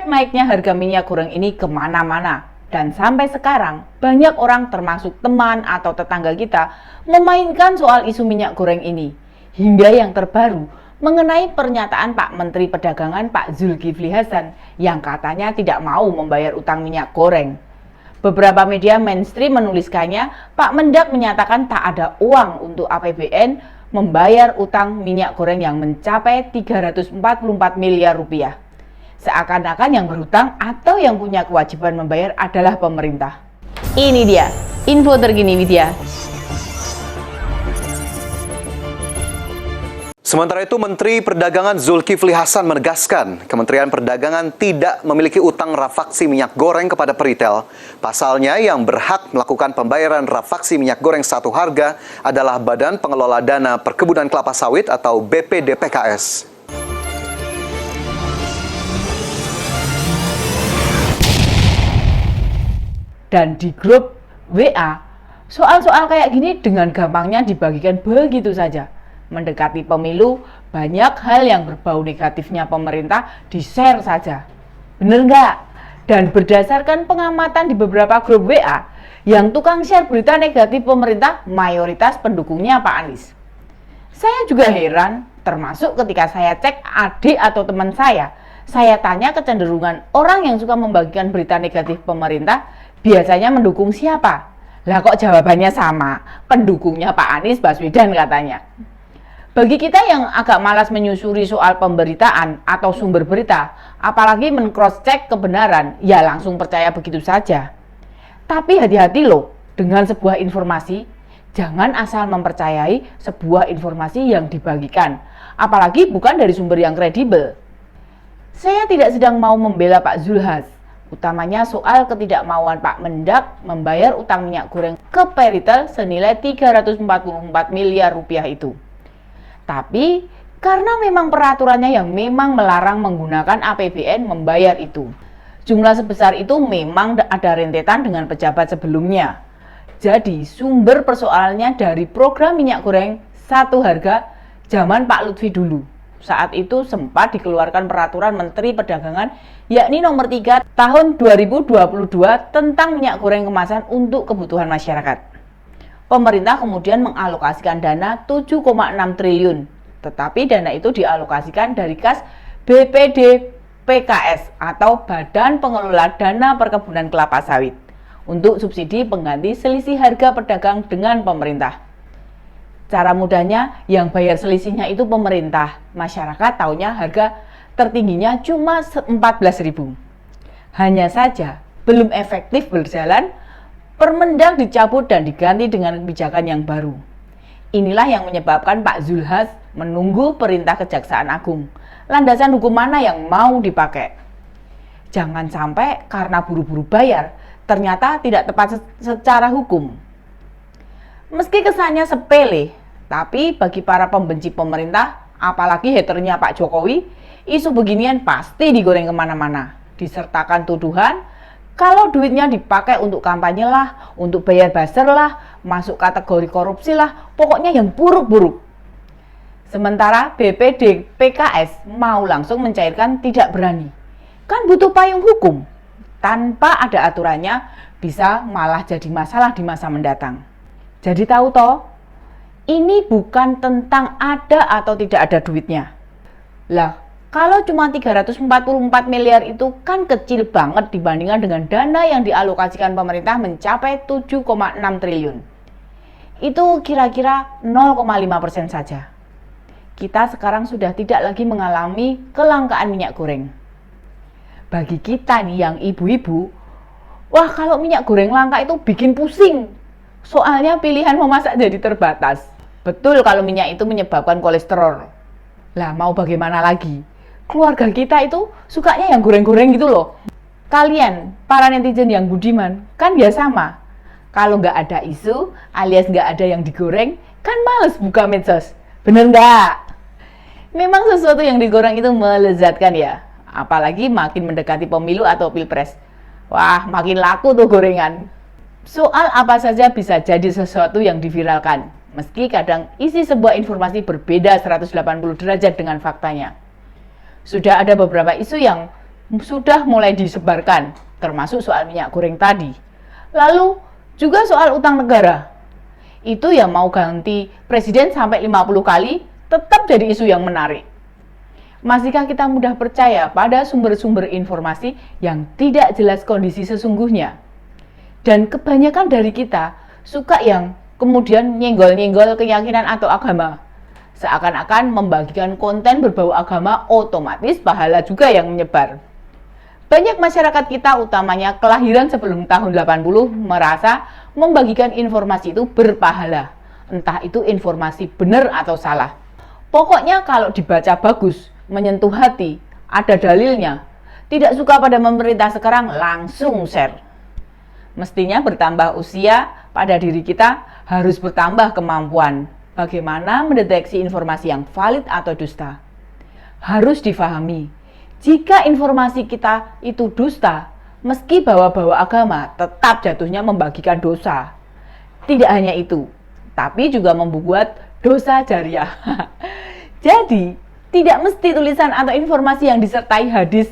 Efek naiknya harga minyak goreng ini kemana-mana. Dan sampai sekarang, banyak orang termasuk teman atau tetangga kita memainkan soal isu minyak goreng ini. Hingga yang terbaru, mengenai pernyataan Pak Menteri Perdagangan Pak Zulkifli Hasan yang katanya tidak mau membayar utang minyak goreng. Beberapa media mainstream menuliskannya, Pak Mendak menyatakan tak ada uang untuk APBN membayar utang minyak goreng yang mencapai 344 miliar rupiah. Seakan-akan yang berhutang atau yang punya kewajiban membayar adalah pemerintah. Ini dia, info terkini Widya. Sementara itu, Menteri Perdagangan Zulkifli Hasan menegaskan Kementerian Perdagangan tidak memiliki utang rafaksi minyak goreng kepada peritel. Pasalnya, yang berhak melakukan pembayaran rafaksi minyak goreng satu harga adalah Badan Pengelola Dana Perkebunan Kelapa Sawit atau BPDPKS. Dan di grup WA, soal-soal kayak gini dengan gampangnya dibagikan begitu saja. Mendekati pemilu, banyak hal yang berbau negatifnya pemerintah di-share saja. Bener nggak? Dan berdasarkan pengamatan di beberapa grup WA, yang tukang share berita negatif pemerintah mayoritas pendukungnya Pak Anies. Saya juga heran, termasuk ketika saya cek adik atau teman saya tanya kecenderungan orang yang suka membagikan berita negatif pemerintah, biasanya mendukung siapa? Lah kok jawabannya sama, pendukungnya Pak Anies Baswedan katanya. Bagi kita yang agak malas menyusuri soal pemberitaan atau sumber berita, apalagi men-cross-check kebenaran, ya langsung percaya begitu saja. Tapi hati-hati loh, dengan sebuah informasi, jangan asal mempercayai sebuah informasi yang dibagikan, apalagi bukan dari sumber yang kredibel. Saya tidak sedang mau membela Pak Zulhas, utamanya soal ketidakmauan Pak Mendak membayar utang minyak goreng ke peritel senilai 344 miliar rupiah itu. Tapi karena memang peraturannya yang memang melarang menggunakan APBN membayar itu. Jumlah sebesar itu memang ada rentetan dengan pejabat sebelumnya. Jadi sumber persoalannya dari program minyak goreng satu harga zaman Pak Lutfi dulu. Saat itu sempat dikeluarkan peraturan Menteri Perdagangan yakni nomor 3 tahun 2022 tentang minyak goreng kemasan untuk kebutuhan masyarakat. Pemerintah kemudian mengalokasikan dana 7,6 triliun, tetapi dana itu dialokasikan dari kas BPDPKS atau Badan Pengelola Dana Perkebunan Kelapa Sawit untuk subsidi pengganti selisih harga pedagang dengan pemerintah. Cara mudahnya, yang bayar selisihnya itu pemerintah, masyarakat taunya harga tertingginya cuma 14.000. Hanya saja, belum efektif berjalan, Permendak dicabut dan diganti dengan kebijakan yang baru. Inilah yang menyebabkan Pak Zulhas menunggu perintah Kejaksaan Agung. Landasan hukum mana yang mau dipakai? Jangan sampai karena buru-buru bayar, ternyata tidak tepat secara hukum. Meski kesannya sepele, tapi bagi para pembenci pemerintah, apalagi haternya Pak Jokowi, isu beginian pasti digoreng kemana-mana. Disertakan tuduhan, kalau duitnya dipakai untuk kampanye lah, untuk bayar buzzer lah, masuk kategori korupsi lah, pokoknya yang buruk-buruk. Sementara BPD PKS mau langsung mencairkan tidak berani. Kan butuh payung hukum. Tanpa ada aturannya, bisa malah jadi masalah di masa mendatang. Jadi tahu toh, ini bukan tentang ada atau tidak ada duitnya. Lah, kalau cuma 344 miliar itu kan kecil banget dibandingkan dengan dana yang dialokasikan pemerintah mencapai 7,6 triliun. Itu kira-kira 0,5% saja. Kita sekarang sudah tidak lagi mengalami kelangkaan minyak goreng. Bagi kita nih yang ibu-ibu, wah kalau minyak goreng langka itu bikin pusing. Soalnya pilihan memasak jadi terbatas. Betul kalau minyak itu menyebabkan kolesterol. Lah mau bagaimana lagi? Keluarga kita itu sukanya yang goreng-goreng gitu loh. Kalian, para netizen yang budiman, kan ya sama. Kalau nggak ada isu, alias nggak ada yang digoreng, kan males buka medsos. Bener nggak? Memang sesuatu yang digoreng itu melezatkan ya. Apalagi makin mendekati pemilu atau pilpres. Wah, makin laku tuh gorengan. Soal apa saja bisa jadi sesuatu yang diviralkan. Meski kadang isi sebuah informasi berbeda 180 derajat dengan faktanya. Sudah ada beberapa isu yang sudah mulai disebarkan, termasuk soal minyak goreng tadi. Lalu juga soal utang negara. Itu yang mau ganti presiden sampai 50 kali tetap jadi isu yang menarik. Masihkah kita mudah percaya pada sumber-sumber informasi yang tidak jelas kondisi sesungguhnya? Dan kebanyakan dari kita suka yang kemudian nyenggol-nyenggol keyakinan atau agama. Seakan-akan membagikan konten berbau agama otomatis pahala juga yang menyebar. Banyak masyarakat kita, utamanya kelahiran sebelum tahun 80, merasa membagikan informasi itu berpahala. Entah itu informasi benar atau salah. Pokoknya kalau dibaca bagus, menyentuh hati, ada dalilnya. Tidak suka pada pemerintah sekarang, langsung share. Mestinya bertambah usia, pada diri kita harus bertambah kemampuan. Bagaimana mendeteksi informasi yang valid atau dusta? Harus difahami, jika informasi kita itu dusta, meski bawa-bawa agama, tetap jatuhnya membagikan dosa. Tidak hanya itu, tapi juga membuat dosa jariah. Jadi, tidak mesti tulisan atau informasi yang disertai hadis,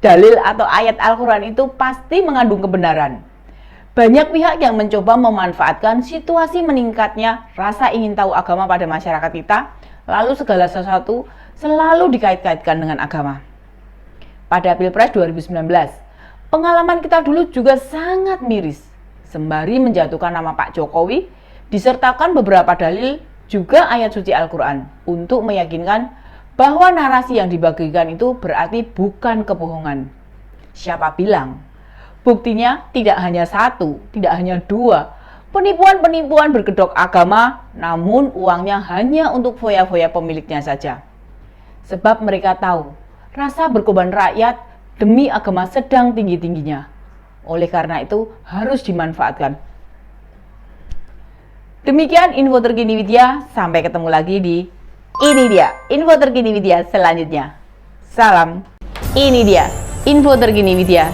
dalil atau ayat Al-Quran itu pasti mengandung kebenaran. Banyak pihak yang mencoba memanfaatkan situasi meningkatnya rasa ingin tahu agama pada masyarakat kita, lalu segala sesuatu selalu dikait-kaitkan dengan agama. Pada Pilpres 2019, pengalaman kita dulu juga sangat miris. Sembari menjatuhkan nama Pak Jokowi, disertakan beberapa dalil juga ayat suci Al-Quran untuk meyakinkan bahwa narasi yang dibagikan itu berarti bukan kebohongan. Siapa bilang? Buktinya tidak hanya satu, tidak hanya dua. Penipuan-penipuan berkedok agama, namun uangnya hanya untuk foya-foya pemiliknya saja. Sebab mereka tahu, rasa berkorban rakyat demi agama sedang tinggi-tingginya. Oleh karena itu, harus dimanfaatkan. Demikian info terkini Widya, sampai ketemu lagi di Ini Dia, info terkini Widya selanjutnya. Salam, ini dia, info terkini Widya